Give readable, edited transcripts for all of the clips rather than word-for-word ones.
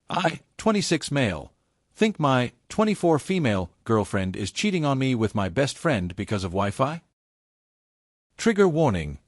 I, 26 male, think my 24 female girlfriend is cheating on me with my best friend because of Wi-Fi. Trigger warning.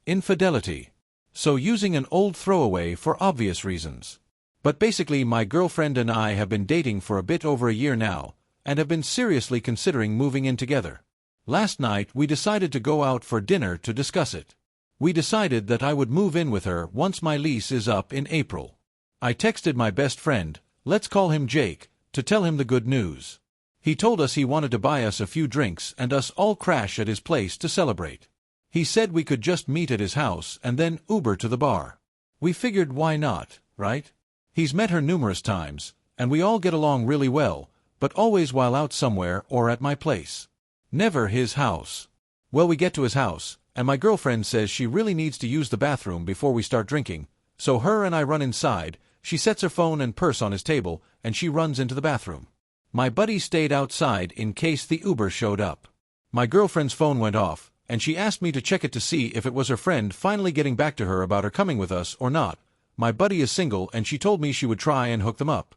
Infidelity. So using an old throwaway for obvious reasons. But basically my girlfriend and I have been dating for a bit over a year now, and have been seriously considering moving in together. Last night we decided to go out for dinner to discuss it. We decided that I would move in with her once my lease is up in April. I texted my best friend, let's call him Jake, to tell him the good news. He told us he wanted to buy us a few drinks and us all crash at his place to celebrate. He said we could just meet at his house and then Uber to the bar. We figured why not, right? He's met her numerous times, and we all get along really well, but always while out somewhere or at my place. Never his house. Well, we get to his house, and my girlfriend says she really needs to use the bathroom before we start drinking, so her and I run inside, she sets her phone and purse on his table, and she runs into the bathroom. My buddy stayed outside in case the Uber showed up. My girlfriend's phone went off, and she asked me to check it to see if it was her friend finally getting back to her about her coming with us or not. My buddy is single and she told me she would try and hook them up.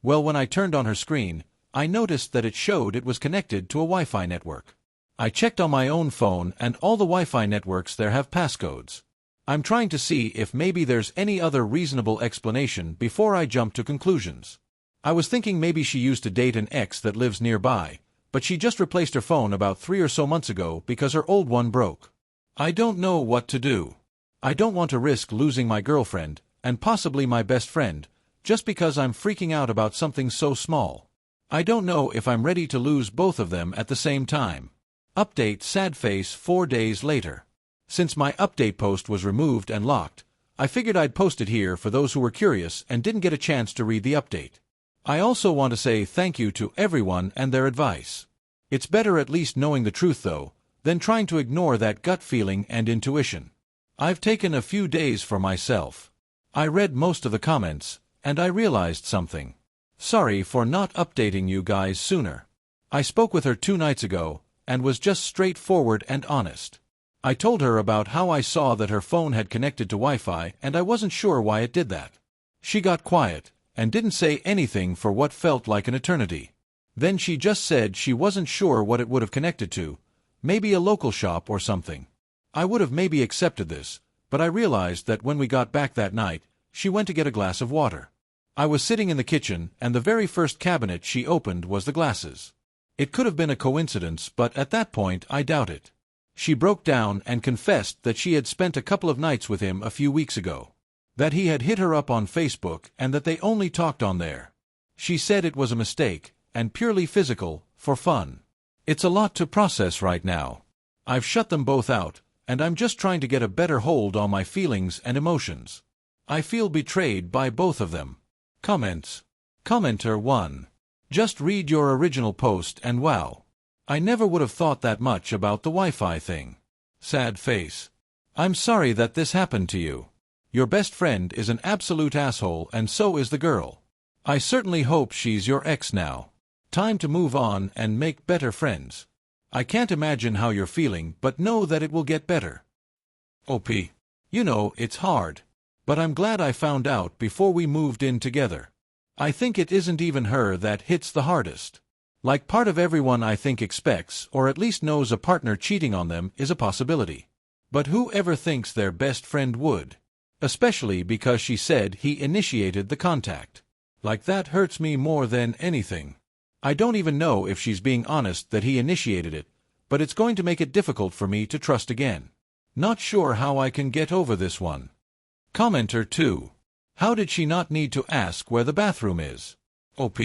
Well, when I turned on her screen, I noticed that it showed it was connected to a Wi-Fi network. I checked on my own phone and all the Wi-Fi networks there have passcodes. I'm trying to see if maybe there's any other reasonable explanation before I jump to conclusions. I was thinking maybe she used to date an ex that lives nearby, but she just replaced her phone about 3 or so months ago because her old one broke. I don't know what to do. I don't want to risk losing my girlfriend, and possibly my best friend, just because I'm freaking out about something so small. I don't know if I'm ready to lose both of them at the same time. Update sad face 4 days later. Since my update post was removed and locked, I figured I'd post it here for those who were curious and didn't get a chance to read the update. I also want to say thank you to everyone and their advice. It's better at least knowing the truth though, than trying to ignore that gut feeling and intuition. I've taken a few days for myself. I read most of the comments, and I realized something. Sorry for not updating you guys sooner. I spoke with her 2 nights ago, and was just straightforward and honest. I told her about how I saw that her phone had connected to Wi-Fi and I wasn't sure why it did that. She got quiet, and didn't say anything for what felt like an eternity. Then she just said she wasn't sure what it would have connected to, maybe a local shop or something. I would have maybe accepted this, but I realized that when we got back that night, she went to get a glass of water. I was sitting in the kitchen, and the very first cabinet she opened was the glasses. It could have been a coincidence, but at that point I doubt it. She broke down and confessed that she had spent a couple of nights with him a few weeks ago. That he had hit her up on Facebook and that they only talked on there. She said it was a mistake, and purely physical, for fun. It's a lot to process right now. I've shut them both out, and I'm just trying to get a better hold on my feelings and emotions. I feel betrayed by both of them. Comments. Commenter 1. Just read your original post and wow. I never would have thought that much about the Wi-Fi thing. Sad face. I'm sorry that this happened to you. Your best friend is an absolute asshole and so is the girl. I certainly hope she's your ex now. Time to move on and make better friends. I can't imagine how you're feeling, but know that it will get better. OP. You know, it's hard. But I'm glad I found out before we moved in together. I think it isn't even her that hits the hardest. Like part of everyone I think expects, or at least knows a partner cheating on them is a possibility. But who ever thinks their best friend would? Especially because she said he initiated the contact. Like that hurts me more than anything. I don't even know if she's being honest that he initiated it, but it's going to make it difficult for me to trust again. Not sure how I can get over this one. Commenter 2. How did she not need to ask where the bathroom is? OP.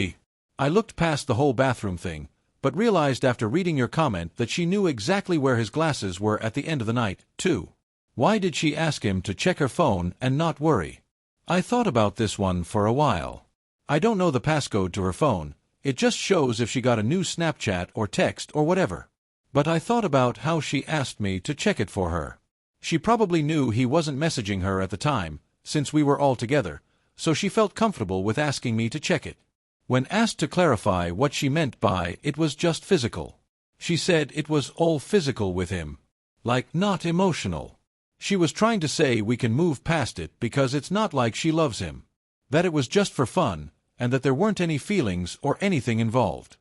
I looked past the whole bathroom thing, but realized after reading your comment that she knew exactly where his glasses were at the end of the night, too. Why did she ask him to check her phone and not worry? I thought about this one for a while. I don't know the passcode to her phone. It just shows if she got a new Snapchat or text or whatever. But I thought about how she asked me to check it for her. She probably knew he wasn't messaging her at the time, since we were all together, so she felt comfortable with asking me to check it. When asked to clarify what she meant by it was just physical, she said it was all physical with him. Like, not emotional. She was trying to say we can move past it because it's not like she loves him. That it was just for fun, and that there weren't any feelings or anything involved.